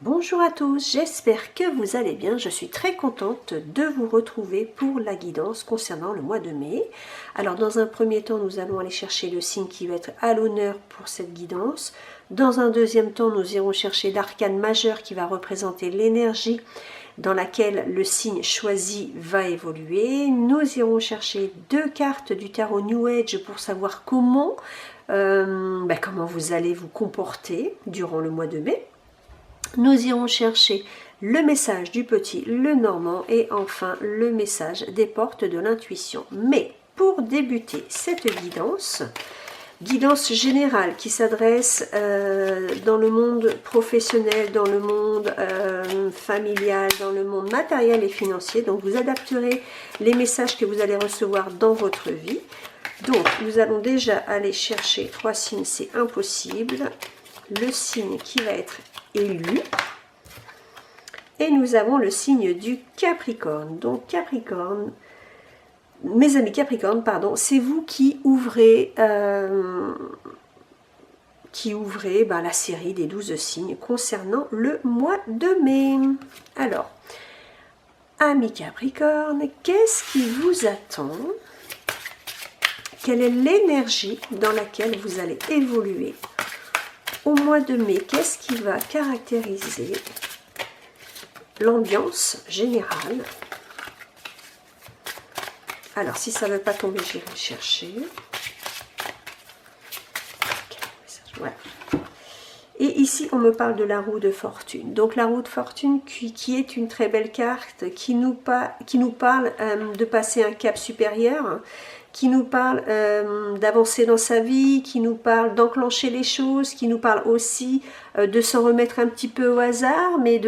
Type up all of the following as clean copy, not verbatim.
Bonjour à tous, j'espère que vous allez bien. Je suis très contente de vous retrouver pour la guidance concernant le mois de mai. Alors dans un premier temps, nous allons aller chercher le signe qui va être à l'honneur pour cette guidance. Dans un deuxième temps, nous irons chercher l'arcane majeur qui va représenter l'énergie dans laquelle le signe choisi va évoluer. Nous irons chercher deux cartes du tarot New Age pour savoir comment vous allez vous comporter durant le mois de mai. Nous irons chercher le message du petit Lenormand et enfin le message des portes de l'intuition. Mais pour débuter cette guidance générale qui s'adresse dans le monde professionnel, dans le monde familial, dans le monde matériel et financier. Donc vous adapterez les messages que vous allez recevoir dans votre vie. Donc nous allons déjà aller chercher trois signes, c'est impossible. Le signe qui va être élu. Et nous avons le signe du Capricorne. Donc Capricorne, mes amis Capricorne, pardon, c'est vous qui ouvrez, la série des 12 signes concernant le mois de mai. Alors, amis Capricorne, qu'est-ce qui vous attend? Quelle est l'énergie dans laquelle vous allez évoluer au mois de mai? Qu'est-ce qui va caractériser l'ambiance générale? Alors, si ça ne veut pas tomber, j'irai chercher. Voilà. Et ici, on me parle de la roue de fortune. Donc, la roue de fortune qui est une très belle carte, qui nous parle de passer un cap supérieur, qui nous parle d'avancer dans sa vie, qui nous parle d'enclencher les choses, qui nous parle aussi de s'en remettre un petit peu au hasard, mais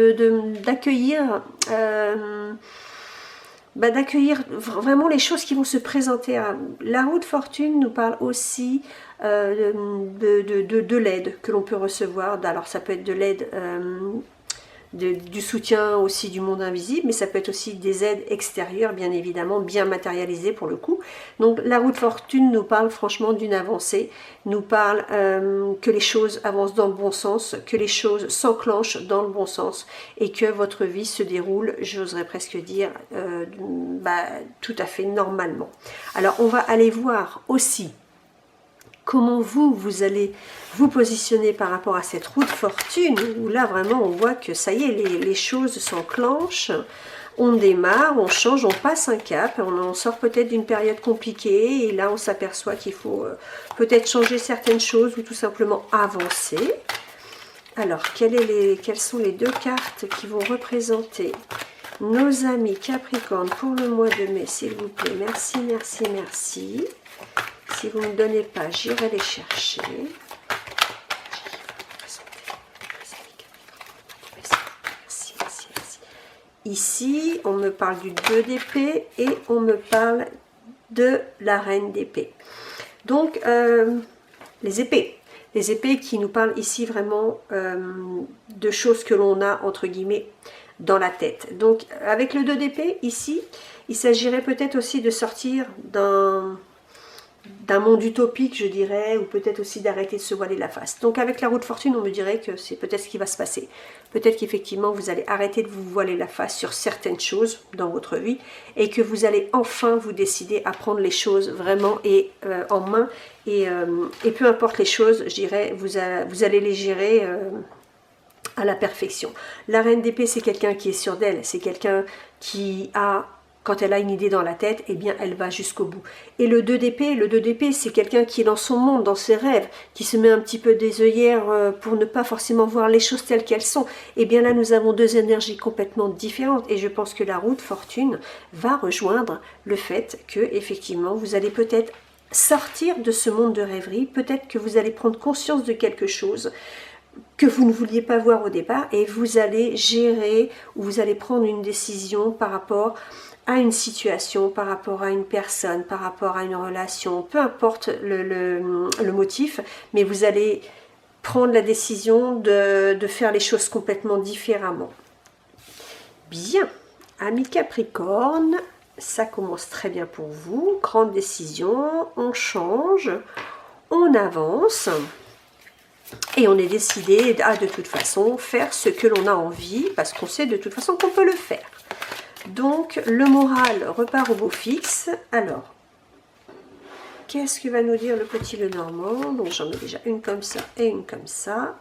d'accueillir vraiment les choses qui vont se présenter à vous. La roue de fortune nous parle aussi de l'aide que l'on peut recevoir. Alors ça peut être de l'aide, du soutien aussi du monde invisible, mais ça peut être aussi des aides extérieures, bien évidemment, bien matérialisées pour le coup. Donc la roue de fortune nous parle franchement d'une avancée, nous parle que les choses avancent dans le bon sens, que les choses s'enclenchent dans le bon sens et que votre vie se déroule, j'oserais presque dire, tout à fait normalement. Alors on va aller voir aussi comment vous allez vous positionner par rapport à cette roue de fortune, où là vraiment on voit que ça y est, les choses s'enclenchent, on démarre, on change, on passe un cap, on sort peut-être d'une période compliquée, et là on s'aperçoit qu'il faut peut-être changer certaines choses ou tout simplement avancer. Alors, quelles sont les deux cartes qui vont représenter nos amis Capricorne pour le mois de mai, s'il vous plaît? Merci, merci, merci. Si vous ne me donnez pas, j'irai les chercher. Merci, merci, merci. Ici, on me parle du 2 d'épée et on me parle de la reine d'épée. Donc, les épées. Les épées qui nous parlent ici vraiment de choses que l'on a, entre guillemets, dans la tête. Donc, avec le 2 d'épée, ici, il s'agirait peut-être aussi de sortir d'un monde utopique, je dirais, ou peut-être aussi d'arrêter de se voiler la face. Donc avec la roue de fortune, on me dirait que c'est peut-être ce qui va se passer. Peut-être qu'effectivement, vous allez arrêter de vous voiler la face sur certaines choses dans votre vie et que vous allez enfin vous décider à prendre les choses vraiment en main et peu importe les choses, je dirais, vous allez les gérer à la perfection. La reine d'épée, c'est quelqu'un qui est sûr d'elle, c'est quelqu'un qui a... Quand elle a une idée dans la tête, eh bien, elle va jusqu'au bout. Et le 2 d'épée, c'est quelqu'un qui est dans son monde, dans ses rêves, qui se met un petit peu des œillères pour ne pas forcément voir les choses telles qu'elles sont. Eh bien là, nous avons deux énergies complètement différentes. Et je pense que la roue de fortune va rejoindre le fait que, effectivement, vous allez peut-être sortir de ce monde de rêverie. Peut-être que vous allez prendre conscience de quelque chose que vous ne vouliez pas voir au départ. Et vous allez gérer ou vous allez prendre une décision par rapport à une situation, par rapport à une personne, par rapport à une relation, peu importe le motif, mais vous allez prendre la décision de faire les choses complètement différemment. Bien, amis Capricorne, ça commence très bien pour vous. Grande décision, on change, on avance. Et on est décidé à de toute façon faire ce que l'on a envie, parce qu'on sait de toute façon qu'on peut le faire. Donc le moral repart au beau fixe. Alors, qu'est-ce que va nous dire le petit Lenormand? Donc j'en ai déjà une comme ça et une comme ça.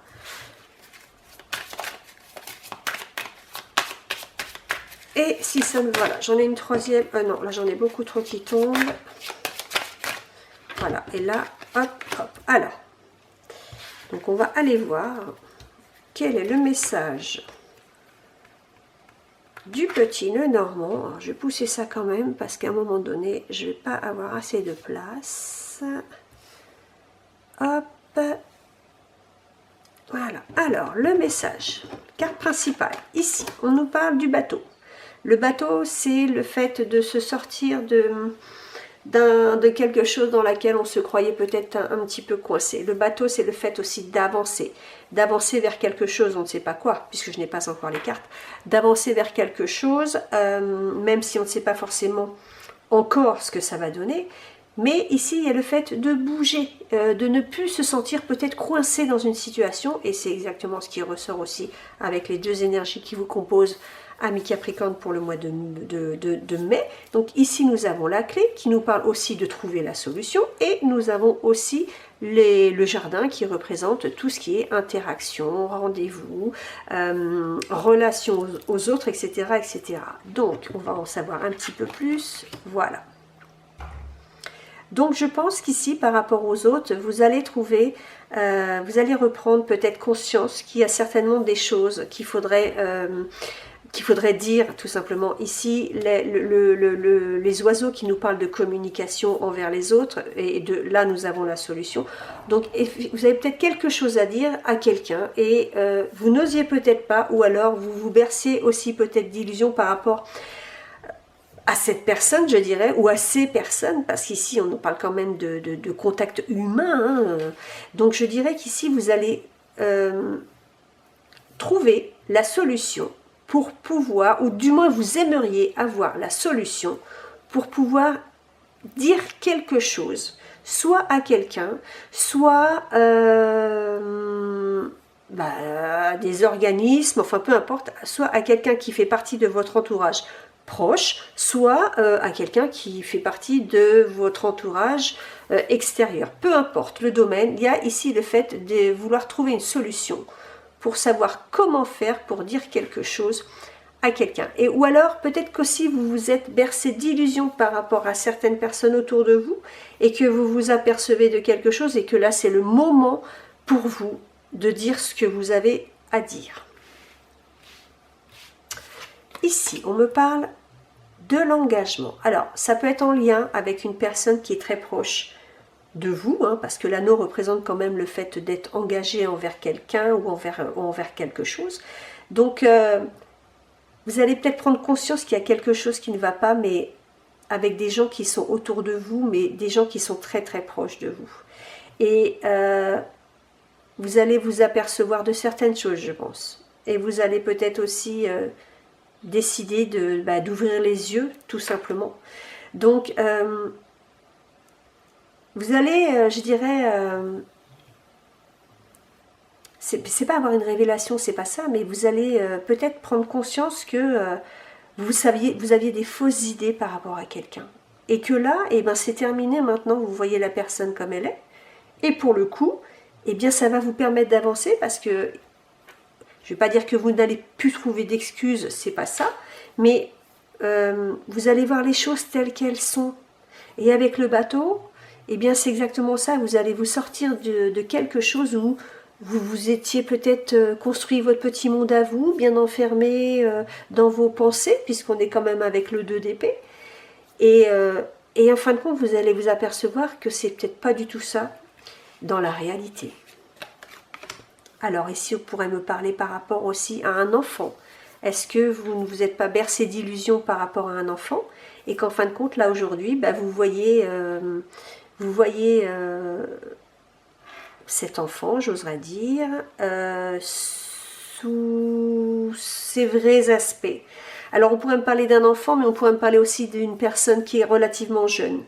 Et si ça me... Voilà, j'en ai une troisième. Non, là j'en ai beaucoup trop qui tombent. Voilà, et là, hop, hop. Alors, donc on va aller voir quel est le message du petit Lenormand. Alors, je vais pousser ça quand même parce qu'à un moment donné, je ne vais pas avoir assez de place. Hop. Voilà. Alors, le message. Carte principale. Ici, on nous parle du bateau. Le bateau, c'est le fait de se sortir de quelque chose dans laquelle on se croyait peut-être un petit peu coincé. Le bateau, c'est le fait aussi d'avancer vers quelque chose, on ne sait pas quoi, puisque je n'ai pas encore les cartes, d'avancer vers quelque chose, même si on ne sait pas forcément encore ce que ça va donner. Mais ici, il y a le fait de bouger, de ne plus se sentir peut-être coincé dans une situation, et c'est exactement ce qui ressort aussi avec les deux énergies qui vous composent, Amis Capricorne, pour le mois de mai. Donc ici, nous avons la clé qui nous parle aussi de trouver la solution, et nous avons aussi le jardin qui représente tout ce qui est interaction, rendez-vous, relation aux autres, etc., etc. Donc, on va en savoir un petit peu plus. Voilà. Donc je pense qu'ici, par rapport aux autres, vous allez trouver, vous allez reprendre peut-être conscience qu'il y a certainement des choses qu'il faudrait dire tout simplement. Ici, les oiseaux qui nous parlent de communication envers les autres, et là nous avons la solution. Donc vous avez peut-être quelque chose à dire à quelqu'un, et vous n'osiez peut-être pas, ou alors vous vous bercez aussi peut-être d'illusions par rapport à cette personne, je dirais, ou à ces personnes, parce qu'ici on nous parle quand même de contact humain, hein. Donc je dirais qu'ici vous allez trouver la solution pour pouvoir, ou du moins vous aimeriez avoir la solution pour pouvoir dire quelque chose, soit à quelqu'un, soit à des organismes, enfin peu importe, soit à quelqu'un qui fait partie de votre entourage proche, soit à quelqu'un qui fait partie de votre entourage extérieur. Peu importe le domaine, il y a ici le fait de vouloir trouver une solution pour savoir comment faire pour dire quelque chose à quelqu'un. Et ou alors peut-être qu'aussi vous vous êtes bercé d'illusions par rapport à certaines personnes autour de vous, et que vous vous apercevez de quelque chose, et que là c'est le moment pour vous de dire ce que vous avez à dire. Ici, on me parle de l'engagement. Alors, ça peut être en lien avec une personne qui est très proche de vous, hein, parce que l'anneau représente quand même le fait d'être engagé envers quelqu'un ou envers quelque chose. Donc, vous allez peut-être prendre conscience qu'il y a quelque chose qui ne va pas, mais avec des gens qui sont autour de vous, mais des gens qui sont très très proches de vous. Et vous allez vous apercevoir de certaines choses, je pense. Et vous allez peut-être aussi décider d'ouvrir les yeux, tout simplement. Donc, vous allez, je dirais, c'est pas avoir une révélation, c'est pas ça, mais vous allez peut-être prendre conscience que vous aviez des fausses idées par rapport à quelqu'un. Et que là, eh ben, c'est terminé maintenant, vous voyez la personne comme elle est. Et pour le coup, eh bien, ça va vous permettre d'avancer, parce que je ne vais pas dire que vous n'allez plus trouver d'excuses, c'est pas ça, mais vous allez voir les choses telles qu'elles sont. Et avec le bateau, eh bien c'est exactement ça, vous allez vous sortir de quelque chose où vous vous étiez peut-être construit votre petit monde à vous, bien enfermé dans vos pensées, puisqu'on est quand même avec le 2 d'épée. Et en fin de compte, vous allez vous apercevoir que c'est peut-être pas du tout ça dans la réalité. Alors ici, on pourrait me parler par rapport aussi à un enfant. Est-ce que vous ne vous êtes pas bercé d'illusions par rapport à un enfant, et qu'en fin de compte, là aujourd'hui, vous voyez cet enfant, j'oserais dire, sous ses vrais aspects. Alors on pourrait me parler d'un enfant, mais on pourrait me parler aussi d'une personne qui est relativement jeune.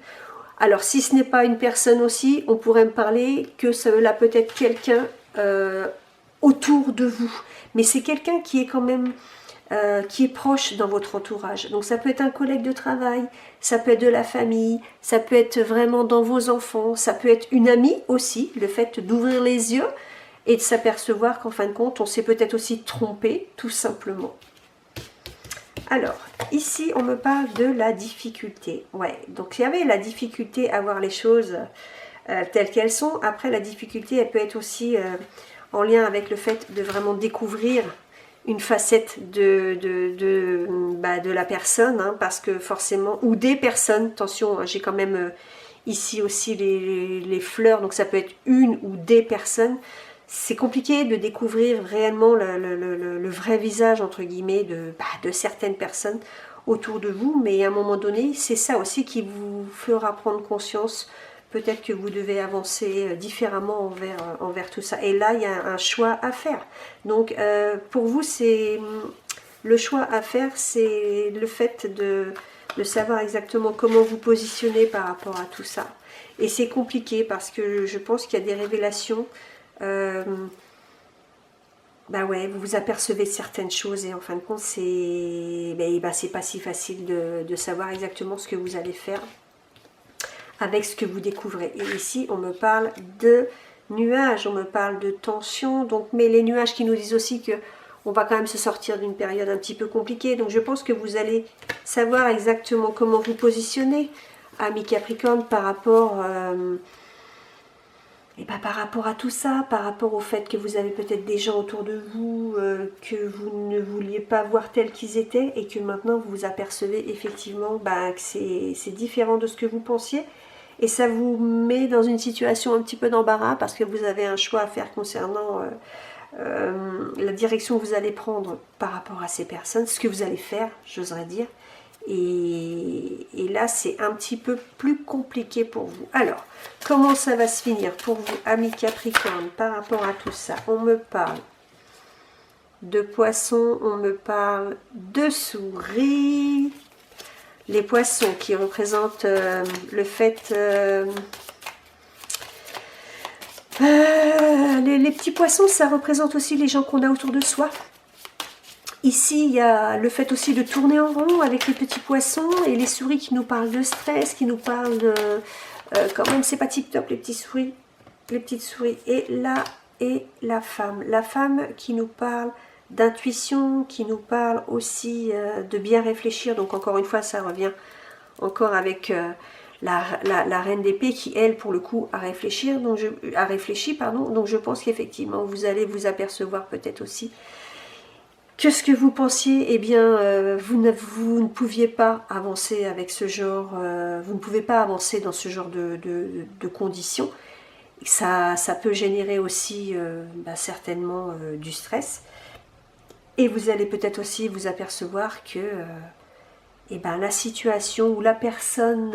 Alors si ce n'est pas une personne aussi, on pourrait me parler que cela peut être quelqu'un autour de vous. Mais c'est quelqu'un qui est quand même qui est proche dans votre entourage. Donc ça peut être un collègue de travail, ça peut être de la famille, ça peut être vraiment dans vos enfants, ça peut être une amie aussi, le fait d'ouvrir les yeux et de s'apercevoir qu'en fin de compte, on s'est peut-être aussi trompé, tout simplement. Alors, ici, on me parle de la difficulté. Ouais, donc il y avait la difficulté à voir les choses telles qu'elles sont. Après, la difficulté, elle peut être aussi en lien avec le fait de vraiment découvrir une facette de la personne, hein, parce que forcément, ou des personnes, attention, hein, j'ai quand même ici aussi les fleurs, donc ça peut être une ou des personnes. C'est compliqué de découvrir réellement le vrai visage, entre guillemets, de certaines personnes autour de vous, mais à un moment donné, c'est ça aussi qui vous fera prendre conscience. Peut-être que vous devez avancer différemment envers tout ça. Et là, il y a un choix à faire. Donc, pour vous, c'est le choix à faire, c'est le fait de savoir exactement comment vous positionner par rapport à tout ça. Et c'est compliqué parce que je pense qu'il y a des révélations. Bah ouais, vous vous apercevez de certaines choses et en fin de compte, c'est pas si facile de savoir exactement ce que vous allez faire avec ce que vous découvrez. Et ici, on me parle de nuages, on me parle de tension, donc, mais les nuages qui nous disent aussi que on va quand même se sortir d'une période un petit peu compliquée. Donc, je pense que vous allez savoir exactement comment vous positionner, ami Capricorne, par rapport, par rapport à tout ça, par rapport au fait que vous avez peut-être des gens autour de vous que vous ne vouliez pas voir tels qu'ils étaient et que maintenant vous vous apercevez effectivement que c'est différent de ce que vous pensiez. Et ça vous met dans une situation un petit peu d'embarras parce que vous avez un choix à faire concernant la direction que vous allez prendre par rapport à ces personnes, ce que vous allez faire, j'oserais dire. Et là, c'est un petit peu plus compliqué pour vous. Alors, comment ça va se finir pour vous, amis Capricorne, par rapport à tout ça? On me parle de poissons, on me parle de souris. Les poissons qui représentent le fait... les petits poissons, ça représente aussi les gens qu'on a autour de soi. Ici, il y a le fait aussi de tourner en rond avec les petits poissons et les souris qui nous parlent de stress, qui nous parlent de... quand même, c'est pas tip top les petites souris. Les petites souris. Et là, et la femme. La femme qui nous parle d'intuition, qui nous parle aussi de bien réfléchir. Donc encore une fois, ça revient encore avec la reine d'épée qui, elle, pour le coup, a réfléchi. Donc je pense qu'effectivement, vous allez vous apercevoir peut-être aussi que ce que vous pensiez, eh bien, vous ne pouviez pas avancer avec ce genre, vous ne pouvez pas avancer dans ce genre de conditions. Ça peut générer aussi certainement du stress. Et vous allez peut-être aussi vous apercevoir que la situation ou la personne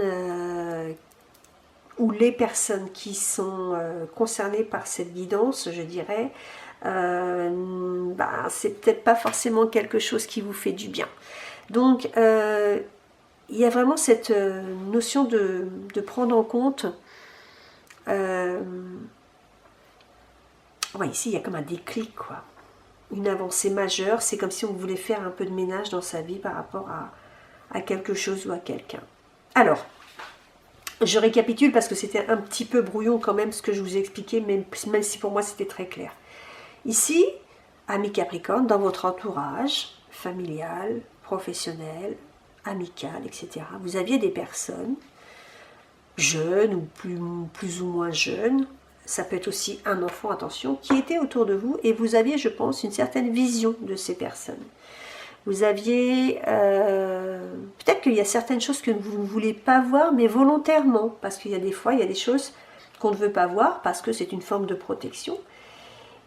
ou les personnes qui sont concernées par cette guidance, je dirais, c'est peut-être pas forcément quelque chose qui vous fait du bien. Donc il y a vraiment cette notion de prendre en compte. Ici il y a comme un déclic, quoi. Une avancée majeure, c'est comme si on voulait faire un peu de ménage dans sa vie par rapport à quelque chose ou à quelqu'un. Alors, je récapitule parce que c'était un petit peu brouillon quand même ce que je vous ai expliqué, même si pour moi c'était très clair. Ici, amis Capricorne, dans votre entourage familial, professionnel, amical, etc., vous aviez des personnes jeunes ou plus ou moins jeunes, ça peut être aussi un enfant, attention, qui était autour de vous et vous aviez, je pense, une certaine vision de ces personnes. Vous aviez, peut-être qu'il y a certaines choses que vous ne voulez pas voir, mais volontairement, parce qu'il y a des fois, il y a des choses qu'on ne veut pas voir, parce que c'est une forme de protection.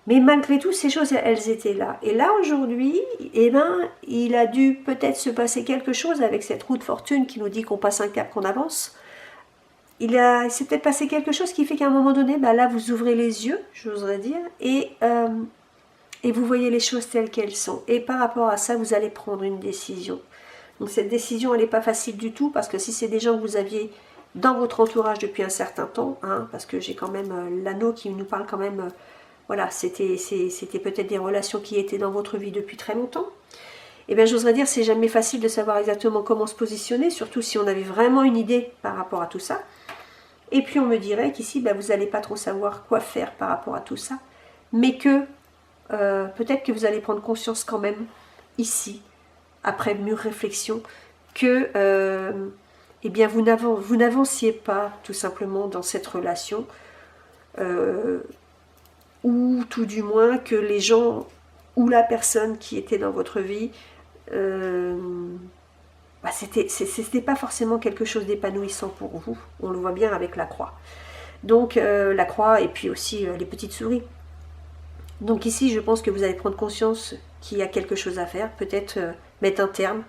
Mais malgré tout, ces choses, elles étaient là. Et là, aujourd'hui, il a dû peut-être se passer quelque chose avec cette roue de fortune qui nous dit qu'on passe un cap, qu'on avance. Il s'est peut-être passé quelque chose qui fait qu'à un moment donné, là, vous ouvrez les yeux, j'oserais dire, et vous voyez les choses telles qu'elles sont. Et par rapport à ça, vous allez prendre une décision. Donc cette décision, elle n'est pas facile du tout, parce que si c'est des gens que vous aviez dans votre entourage depuis un certain temps, parce que j'ai quand même l'anneau qui nous parle quand même voilà, c'était peut-être des relations qui étaient dans votre vie depuis très longtemps. Eh bien, j'oserais dire, c'est jamais facile de savoir exactement comment se positionner, surtout si on avait vraiment une idée par rapport à tout ça. Et puis, on me dirait qu'ici, ben, vous n'allez pas trop savoir quoi faire par rapport à tout ça, mais que peut-être que vous allez prendre conscience quand même, ici, après mûre réflexion, que eh bien, vous n'avanciez pas tout simplement dans cette relation, ou tout du moins que les gens ou la personne qui était dans votre vie, bah c'était pas forcément quelque chose d'épanouissant pour vous. On le voit bien avec la croix. Donc la croix et puis aussi les petites souris. Donc ici, je pense que vous allez prendre conscience qu'il y a quelque chose à faire. Peut-être mettre un terme.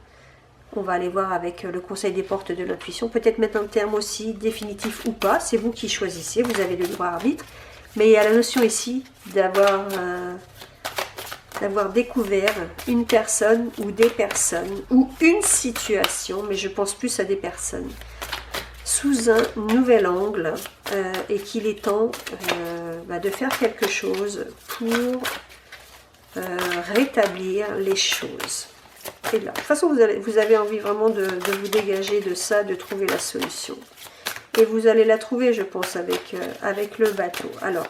On va aller voir avec le conseil des portes de l'intuition. Peut-être mettre un terme aussi, définitif ou pas. C'est vous qui choisissez. Vous avez le libre arbitre. Mais il y a la notion ici d'avoir découvert une personne ou des personnes ou une situation, mais je pense plus à des personnes, sous un nouvel angle et qu'il est temps de faire quelque chose pour rétablir les choses. Et là, de toute façon, vous avez envie vraiment de vous dégager de ça, de trouver la solution. Et vous allez la trouver, je pense, avec le bateau. Alors,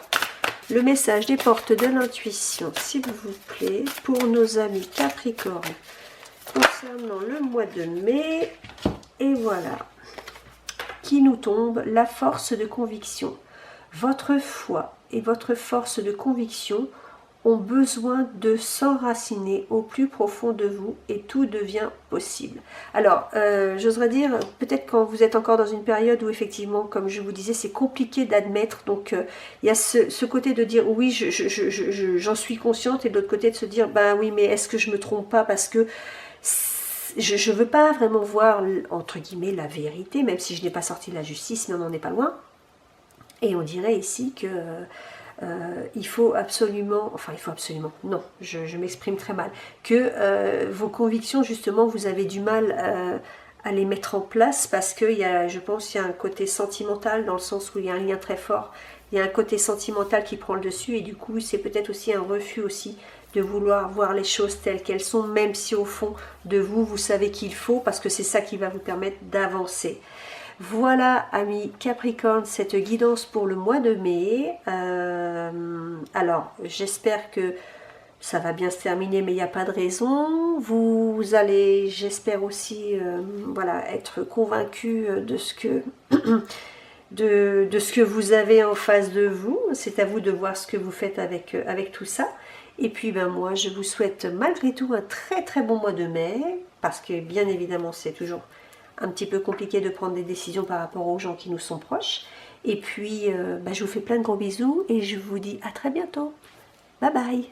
le message des portes de l'intuition, s'il vous plaît, pour nos amis Capricorne, concernant le mois de mai. Et voilà, qui nous tombe, la force de conviction. Votre foi et votre force de conviction ont besoin de s'enraciner au plus profond de vous et tout devient possible. Alors, j'oserais dire, peut-être quand vous êtes encore dans une période où effectivement, comme je vous disais, c'est compliqué d'admettre, donc il y a ce côté de dire oui, j'en suis consciente, et de l'autre côté de se dire, ben oui, mais est-ce que je me trompe pas, parce que je ne veux pas vraiment voir, entre guillemets, la vérité, même si je n'ai pas sorti de la justice, mais on n'en est pas loin. Et on dirait ici que il faut absolument, non, je m'exprime très mal, que vos convictions, justement, vous avez du mal à les mettre en place, parce qu'il y a, je pense, il y a un côté sentimental, dans le sens où il y a un lien très fort, il y a un côté sentimental qui prend le dessus, et du coup, c'est peut-être aussi un refus aussi de vouloir voir les choses telles qu'elles sont, même si au fond de vous, vous savez qu'il faut, parce que c'est ça qui va vous permettre d'avancer. Voilà, amis Capricorne, cette guidance pour le mois de mai. Alors, j'espère que ça va bien se terminer, mais il n'y a pas de raison. Vous allez, j'espère aussi, voilà, être convaincu de ce que de ce que vous avez en face de vous. C'est à vous de voir ce que vous faites avec tout ça. Et puis, ben moi, je vous souhaite malgré tout un très très bon mois de mai, parce que bien évidemment, c'est toujours un petit peu compliqué de prendre des décisions par rapport aux gens qui nous sont proches. Et puis, je vous fais plein de gros bisous et je vous dis à très bientôt. Bye bye.